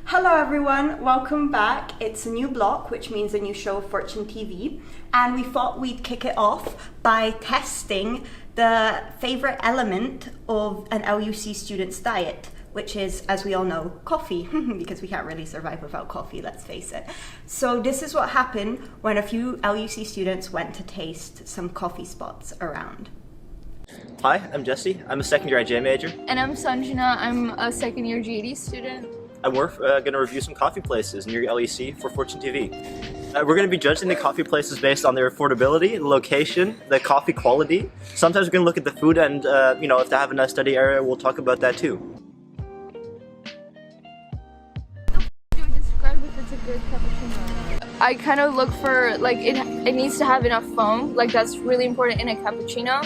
Hello everyone, welcome back. It's a new block, which means a new show of Fortune TV, and we thought we'd kick it off by testing the favorite element of an LUC student's diet, which is, as we all know, coffee, because we can't really survive without coffee, let's face it. So this is what happened when a few LUC students went to taste some coffee spots around. Hi, I'm Jesse. I'm a second year IJ major. And I'm Sanjana. I'm a second year GED student. And we're going to review some coffee places near LEC for Fortune TV. We're going to be judging the coffee places based on their affordability, location, the coffee quality. Sometimes we're going to look at the food and, if they have a nice study area, we'll talk about that too. Describe if it's a good cappuccino. I kind of look for, it needs to have enough foam. That's really important in a cappuccino.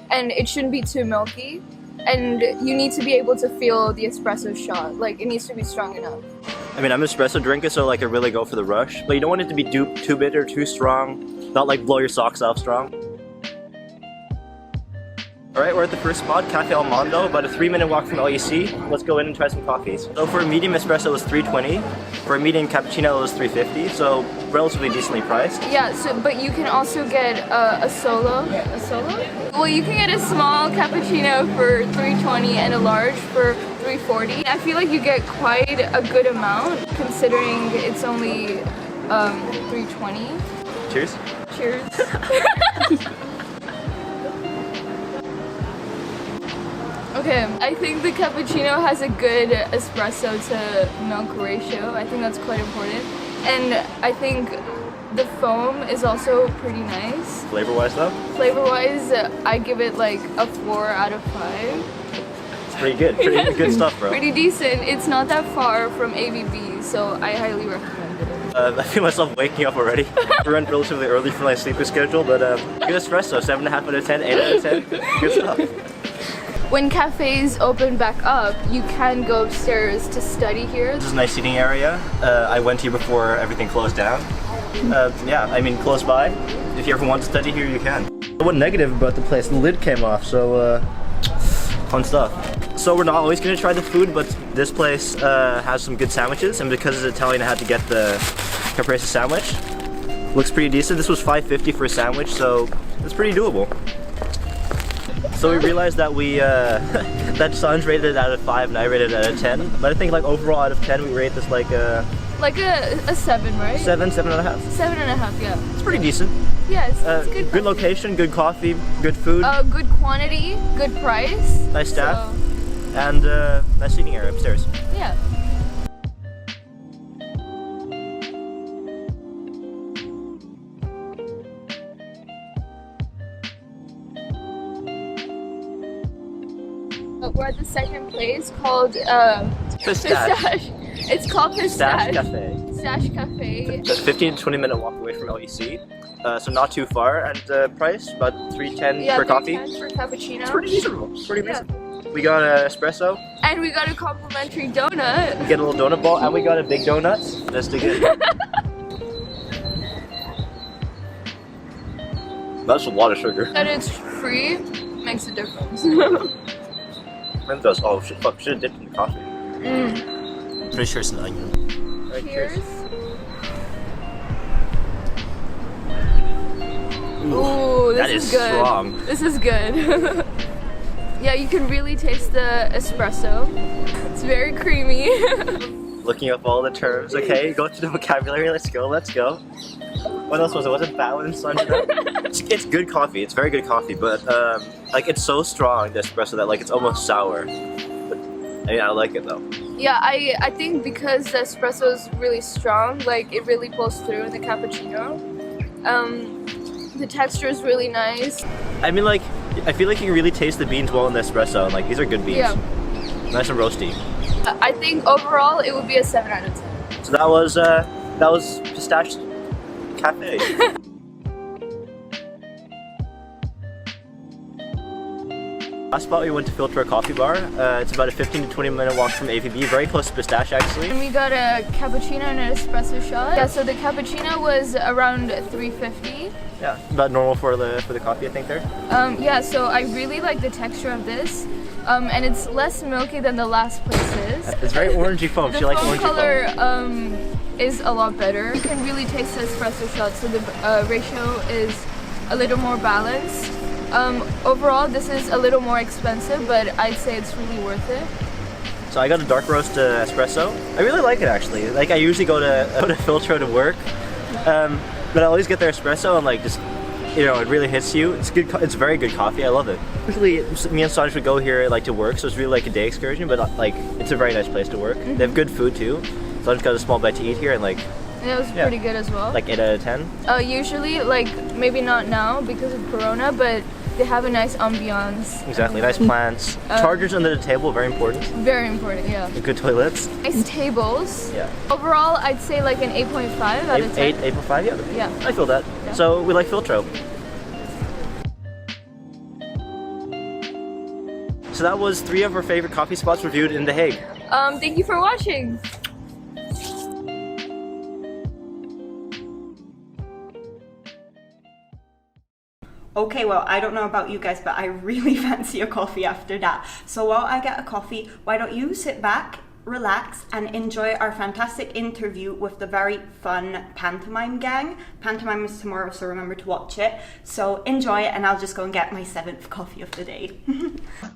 And it shouldn't be too milky. And you need to be able to feel the espresso shot. It needs to be strong enough. I mean, I'm an espresso drinker, so I really go for the rush. But you don't want it to be too bitter, too strong. Not blow your socks off strong. Alright, we're at the first spot, Cafe El Mondo, about a 3-minute walk from LEC. Let's go in and try some coffees. So for a medium espresso it was $3.20. For a medium cappuccino it was $3.50, so relatively decently priced. Yeah, but you can also get a solo. A solo? Well, you can get a small cappuccino for $3.20 and a large for $3.40. I feel like you get quite a good amount considering it's only $3.20. Cheers. Cheers. Okay, I think the cappuccino has a good espresso to milk ratio. I think that's quite important. And I think the foam is also pretty nice. Flavor-wise though? Flavor-wise, I give it a 4 out of 5. It's pretty good. Pretty good stuff, bro. Pretty decent. It's not that far from AVB, so I highly recommend it. I feel myself waking up already. We went relatively early for my sleeping schedule, but good espresso. 7.5 out of 10, 8 out of 10. Good stuff. When cafes open back up, you can go upstairs to study here. This is a nice seating area. I went here before everything closed down. Close by. If you ever want to study here, you can. One negative about the place, the lid came off, so fun stuff. So we're not always going to try the food, but this place has some good sandwiches, and because it's Italian, I had to get the caprese sandwich. Looks pretty decent. This was $5.50 for a sandwich, so it's pretty doable. So we realized that that Sanj rated it out of 5 and I rated it out of 10. But I think overall out of 10 we rate this a 7, right? 7, 7.5. 7.5, yeah. It's pretty decent. Yeah, it's good. Good location, good coffee, good food. Good quantity, good price. Nice staff, and nice seating area upstairs. Yeah. We're at the second place called Pistache. It's called Pistache. Cafe. Pistache Cafe. 15 to 20-minute walk away from LEC, so not too far. And price about $3.10 for coffee. $3.10 for cappuccino. It's pretty reasonable. Pretty reasonable. We got an espresso. And we got a complimentary donut. We get a little donut ball, and we got a big donut. That's the good. That's a lot of sugar. That it's free makes a difference. Mentos. Oh shit! Fuck! Should have dipped in the coffee. Pretty sure it's an onion. Right, cheers. Ooh, this is good. Strong. This is good. Yeah, you can really taste the espresso. It's very creamy. Looking up all the terms. Okay, go through the vocabulary. Let's go. Let's go. What else was it? Was it balanced? It's good coffee. It's very good coffee, but it's so strong, the espresso, that it's almost sour. But I like it though. Yeah, I think because the espresso is really strong, it really pulls through in the cappuccino. The texture is really nice. I mean, I feel like you can really taste the beans well in the espresso, and these are good beans. Yeah. Nice and roasty. I think overall it would be a 7 out of 10. So that was Pistache Cafe. Last spot we went to Filter a Coffee Bar. It's about a 15 to 20-minute walk from AVB, very close to Pistache actually. And we got a cappuccino and an espresso shot. Yeah, so the cappuccino was around $3.50. Yeah, about normal for the coffee, I think there. Yeah, so I really like the texture of this. And it's less milky than the last places. is. It's very orangey foam. The She likes foam orangey color foam. is a lot better. You can really taste the espresso shot, so the ratio is a little more balanced. Overall, this is a little more expensive, but I'd say it's really worth it. So I got a dark roast espresso. I really like it actually. Like I usually go to Filtro to work, but I always get their espresso and like just, you know, it really hits you. It's good. It's very good coffee. I love it. Usually, me and Sanj would go here like to work, so it's really like a day excursion. But like, it's a very nice place to work. They have good food too. Sanj got a small bite to eat here, and like, And it was pretty good as well. like 8 out of 10. Usually, like maybe not now because of Corona, but they have a nice ambiance. Exactly. Nice plants. Chargers under the table. Very important. Very important, yeah. Good toilets. Nice tables. Yeah. Overall, I'd say like an 8.5 out of 10. 8.5. Yeah. Yeah. I feel that. Yeah. So we like Filtro. So that was 3 of our favorite coffee spots reviewed in The Hague. Thank you for watching. Okay, well, I don't know about you guys, but I really fancy a coffee after that. So while I get a coffee, why don't you sit back, relax, and enjoy our fantastic interview with the very fun Pantomime gang. Pantomime is tomorrow, so remember to watch it. So enjoy it, and I'll just go and get my 7th coffee of the day.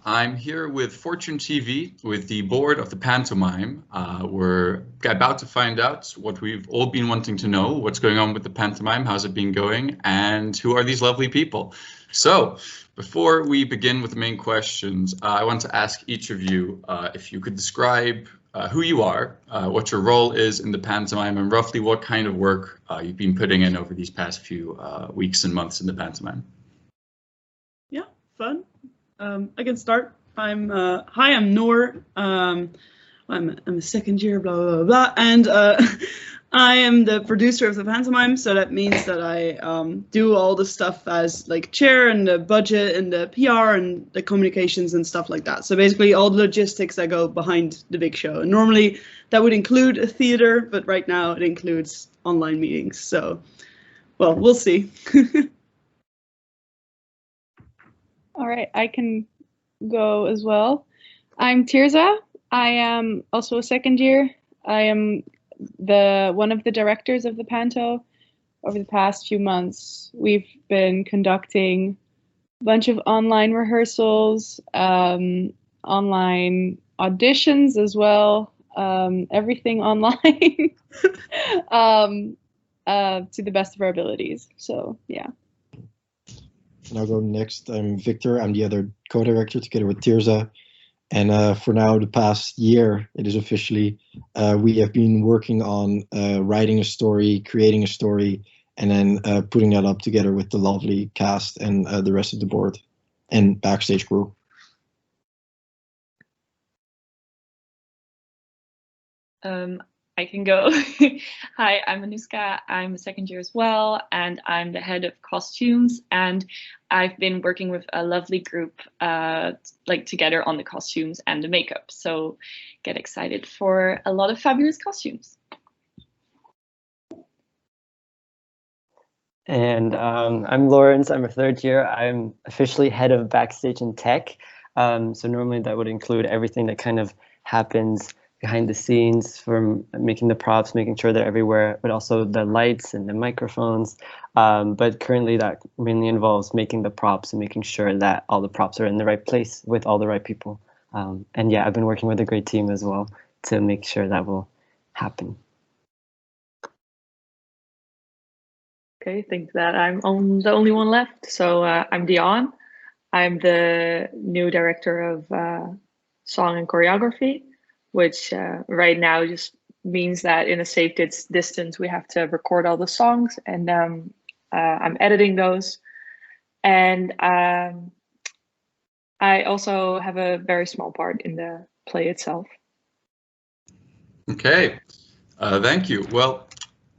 I'm here with Fortune TV, with the board of the Pantomime. We're about to find out what we've all been wanting to know, what's going on with the Pantomime, how's it been going, and who are these lovely people. So, before we begin with the main questions, I want to ask each of you if you could describe who you are, what your role is in the Pantomime, and roughly what kind of work you've been putting in over these past few weeks and months in the Pantomime. Yeah, fun. I can start. Hi, I'm Noor. I'm a second year, blah, blah, blah, and I am the producer of the Pantomime, so that means that I do all the stuff as like chair and the budget and the PR and the communications and stuff like that. So basically all the logistics that go behind the big show. And normally that would include a theater, but right now it includes online meetings. So, well, we'll see. All right, I can go as well. I'm Tirza. I am also a second year. I am one of the directors of the Panto. Over the past few months, we've been conducting a bunch of online rehearsals, online auditions as well, everything online to the best of our abilities. So, yeah. And I'll go next. I'm Victor. I'm the other co-director together with Tirza. And for now, the past year, it is officially, we have been working on writing a story, creating a story, and then putting that up together with the lovely cast and the rest of the board and backstage crew. I can go. Hi, I'm Anuska. I'm a second year as well, and I'm the head of costumes. And I've been working with a lovely group, like together on the costumes and the makeup. So get excited for a lot of fabulous costumes. And I'm Lawrence. I'm a third year. I'm officially head of backstage and tech. So normally that would include everything that kind of happens behind the scenes, from making the props, making sure they're everywhere, but also the lights and the microphones. But currently that mainly involves making the props and making sure that all the props are in the right place with all the right people. And yeah, I've been working with a great team as well to make sure that will happen. Okay, I think that I'm the only one left. So I'm Dion. I'm the new director of song and choreography, which right now just means that in a safe distance, we have to record all the songs, and I'm editing those. And I also have a very small part in the play itself. Okay, thank you. Well,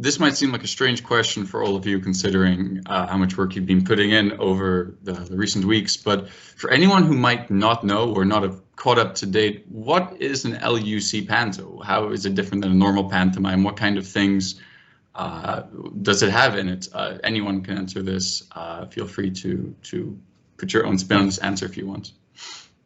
this might seem like a strange question for all of you, considering how much work you've been putting in over the recent weeks. But for anyone who might not know or not have caught up to date, what is an LUC panto? How is it different than a normal pantomime? What kind of things does it have in it? Anyone can answer this. Feel free to put your own spin on this answer if you want.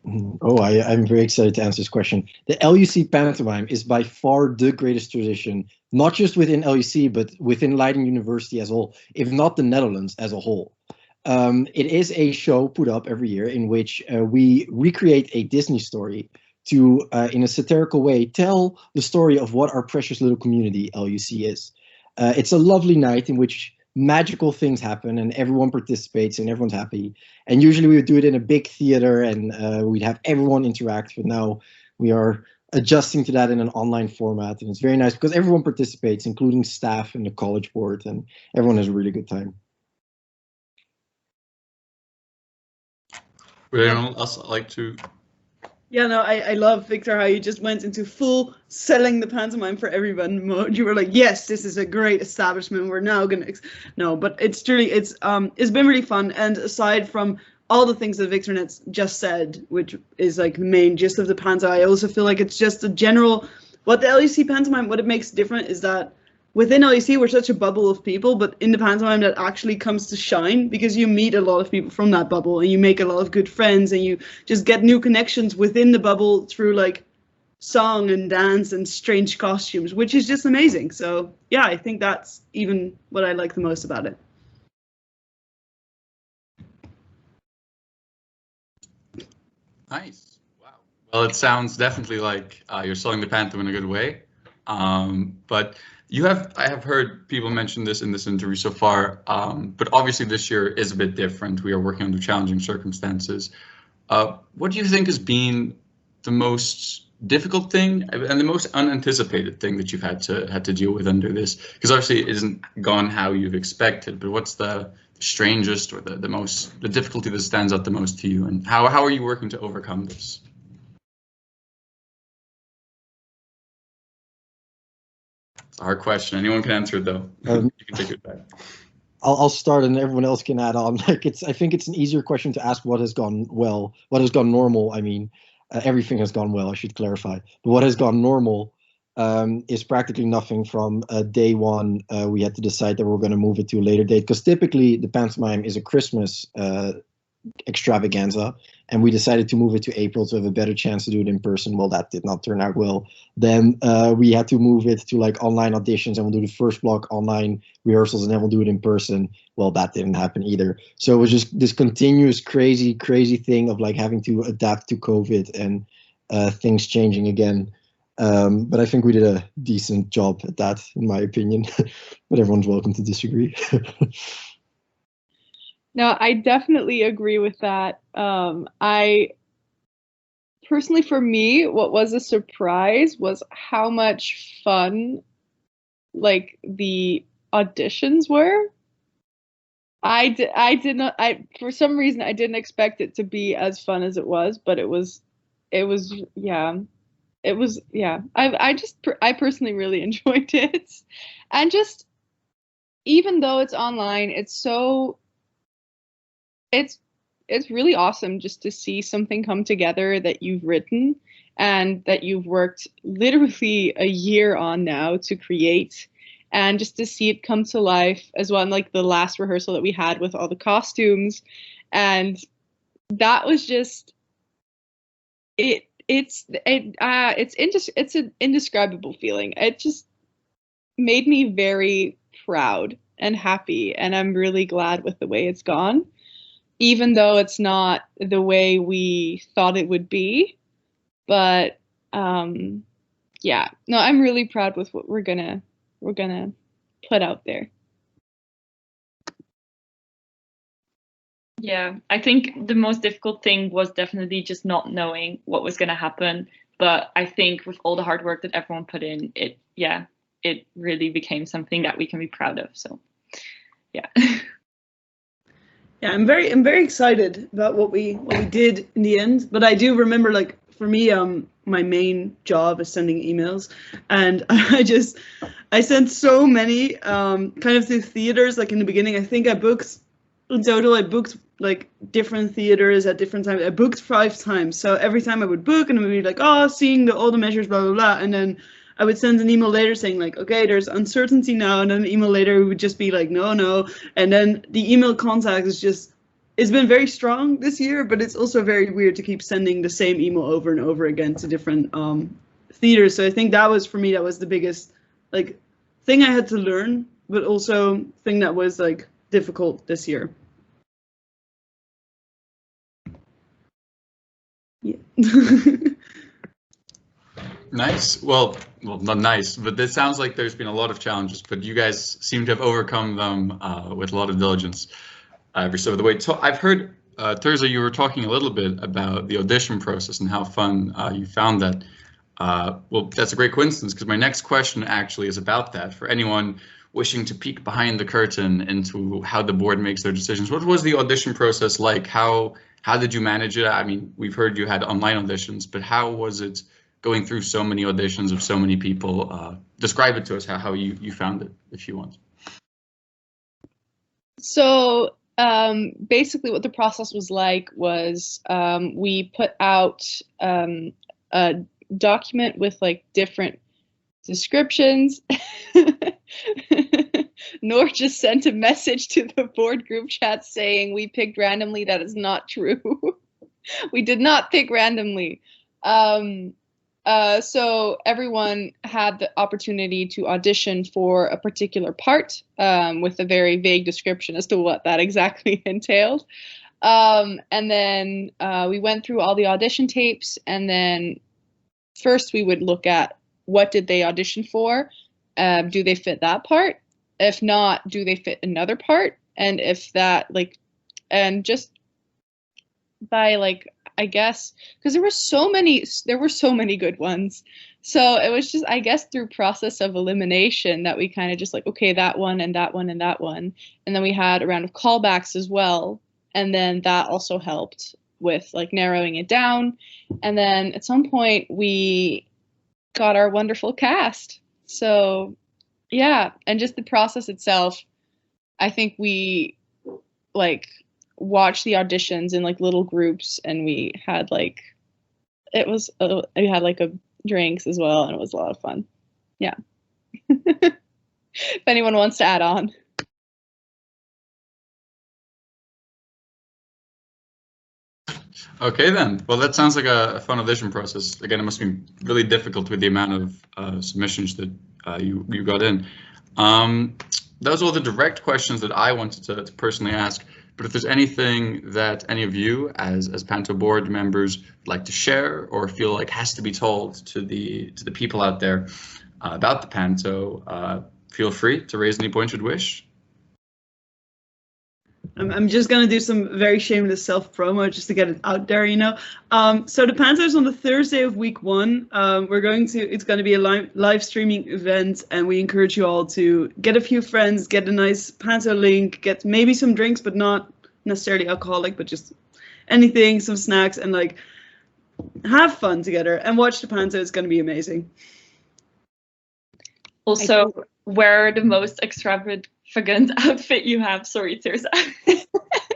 Oh, I'm very excited to answer this question. The LUC pantomime is by far the greatest tradition, not just within LUC, but within Leiden University as a whole, if not the Netherlands as a whole. It is a show put up every year in which we recreate a Disney story to, in a satirical way, tell the story of what our precious little community LUC is. It's a lovely night in which magical things happen and everyone participates and everyone's happy. And usually we would do it in a big theater and we'd have everyone interact. But now we are adjusting to that in an online format. And it's very nice because everyone participates, including staff and the college board, and everyone has a really good time. Would anyone else like to? Yeah, no, I love, Victor, how you just went into full selling the pantomime for everyone mode. You were like, yes, this is a great establishment. We're now gonna no, but it's truly it's been really fun. And aside from all the things that Victor Net's just said, which is like the main gist of the panto, I also feel like it's just a general what the LUC pantomime, what it makes different is that within LUC, we're such a bubble of people, but in the pantomime that actually comes to shine because you meet a lot of people from that bubble and you make a lot of good friends and you just get new connections within the bubble through like song and dance and strange costumes, which is just amazing. So yeah, I think that's even what I like the most about it. Nice. Wow. Well, it sounds definitely like you're selling the panto in a good way. But I have heard people mention this in this interview so far, but obviously this year is a bit different. We are working under challenging circumstances. What do you think has been the most difficult thing and the most unanticipated thing that you've had to deal with under this? Because obviously it isn't gone how you've expected, but what's the strangest or the difficulty that stands out the most to you, and how are you working to overcome this? It's a hard question. Anyone can answer it though. You can take it back. I'll start and everyone else can add on. Like I think it's an easier question to ask what has gone well, what has gone normal. I mean, everything has gone well, I should clarify. But what has gone normal is practically nothing. From day one, we had to decide that we're going to move it to a later date because typically the pantomime is a Christmas extravaganza, and we decided to move it to April to have a better chance to do it in person. Well, that did not turn out well. Then we had to move it to like online auditions, and we'll do the first block online rehearsals, and then we'll do it in person. Well, that didn't happen either. So it was just this continuous crazy thing of like having to adapt to COVID and things changing again. But I think we did a decent job at that, in my opinion. But everyone's welcome to disagree. No, I definitely agree with that. I personally, for me, what was a surprise was how much fun, like, the auditions were. For some reason, I didn't expect it to be as fun as it was, but it was, yeah. I personally really enjoyed it. And just, even though it's online, it's really awesome just to see something come together that you've written and that you've worked literally a year on now to create, and just to see it come to life as well. And like the last rehearsal that we had with all the costumes, and that was just it's an indescribable feeling. It just made me very proud and happy, and I'm really glad with the way it's gone. Even though it's not the way we thought it would be, but yeah, no, I'm really proud with what we're gonna put out there. Yeah, I think the most difficult thing was definitely just not knowing what was going to happen. But I think with all the hard work that everyone put in, it really became something that we can be proud of. So, yeah. Yeah, I'm very excited about what we did in the end. But I do remember, like, for me, my main job is sending emails, and I sent so many kind of to theaters. Like in the beginning, I think I booked like different theaters at different times. I booked 5 times, so every time I would book, and it would be like, oh, seeing all the measures, blah blah blah, and then I would send an email later saying like, okay, there's uncertainty now, and then an email later it would just be like, no, and then the email contact is just it's been very strong this year, but it's also very weird to keep sending the same email over and over again to different theaters. So I think that was, for me, that was the biggest like thing I had to learn, but also thing that was like difficult this year. Yeah. Nice. Well, not nice, but this sounds like there's been a lot of challenges, but you guys seem to have overcome them with a lot of diligence every step of the way. I've heard, Terza, you were talking a little bit about the audition process and how fun you found that. Well, that's a great coincidence, because my next question actually is about that. For anyone wishing to peek behind the curtain into how the board makes their decisions, what was the audition process like? How did you manage it? I mean, we've heard you had online auditions, but how was it going through so many auditions of so many people? Describe it to us, how you found it, if you want. So basically what the process was like was we put out a document with like different descriptions. Nor just sent a message to the board group chat saying we picked randomly. That is not true. We did not pick randomly. So everyone had the opportunity to audition for a particular part with a very vague description as to what that exactly entailed. And then we went through all the audition tapes, and then first we would look at what did they audition for? Do they fit that part? If not, do they fit another part? And if that, like, and just by like, I guess, because there were so many good ones. So it was just, I guess, through process of elimination that we kind of just like, okay, that one and that one and that one. And then we had a round of callbacks as well. And then that also helped with like narrowing it down. And then at some point we got our wonderful cast. So yeah, and just the process itself, I think we like watched the auditions in like little groups, and we had like, we had like drinks as well, and it was a lot of fun. Yeah. If anyone wants to add on. Okay then. Well, that sounds like a fun audition process. Again, it must be really difficult with the amount of submissions that you got in. Those are all the direct questions that I wanted to personally ask. But if there's anything that any of you as Panto board members would like to share or feel like has to be told to the people out there about the Panto, feel free to raise any points you'd wish. I'm just gonna do some very shameless self-promo just to get it out there, you know. So the Panto is on the Thursday of week 1. It's gonna be a live streaming event, and we encourage you all to get a few friends, get a nice Panto link, get maybe some drinks, but not necessarily alcoholic, but just anything, some snacks, and like have fun together and watch the Panto. It's gonna be amazing. Also, wear the most extravagant outfit you have. Sorry, Terza.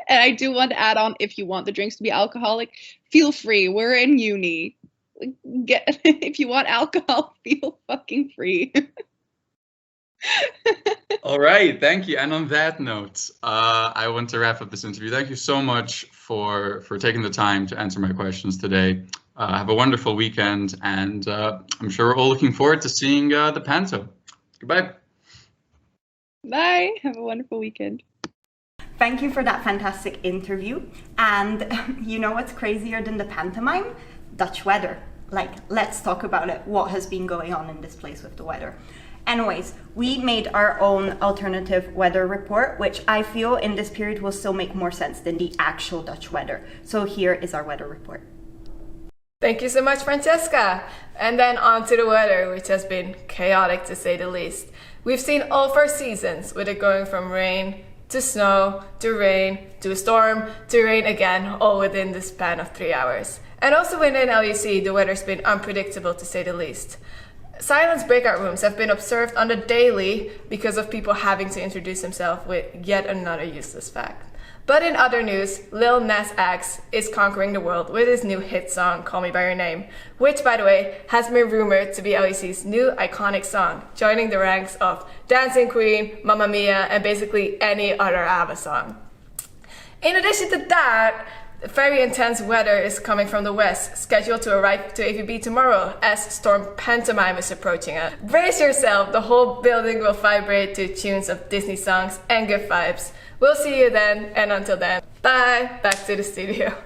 And I do want to add on, if you want the drinks to be alcoholic, feel free. We're in uni. If you want alcohol, feel fucking free. All right, thank you. And on that note, I want to wrap up this interview. Thank you so much for taking the time to answer my questions today. Have a wonderful weekend, and I'm sure we're all looking forward to seeing the Panto. Goodbye. Bye. Have a wonderful weekend. Thank you for that fantastic interview. And you know what's crazier than the pantomime? Dutch weather. Like, let's talk about it. What has been going on in this place with the weather? Anyways, we made our own alternative weather report, which I feel in this period will still make more sense than the actual Dutch weather. So here is our weather report. Thank you so much, Francesca. And then on to the weather, which has been chaotic to say the least. We've seen all 4 seasons, with it going from rain to snow to rain to a storm to rain again, all within the span of 3 hours. And also within LUC, the weather's been unpredictable to say the least. Silence breakout rooms have been observed on the daily because of people having to introduce themselves with yet another useless fact. But in other news, Lil Nas X is conquering the world with his new hit song, Call Me By Your Name, which, by the way, has been rumored to be LEC's new iconic song, joining the ranks of Dancing Queen, Mamma Mia, and basically any other ABBA song. In addition to that, very intense weather is coming from the west, scheduled to arrive to AVB tomorrow as storm Pantomime is approaching us. Brace yourself, the whole building will vibrate to tunes of Disney songs and good vibes. We'll see you then, and until then, bye, back to the studio.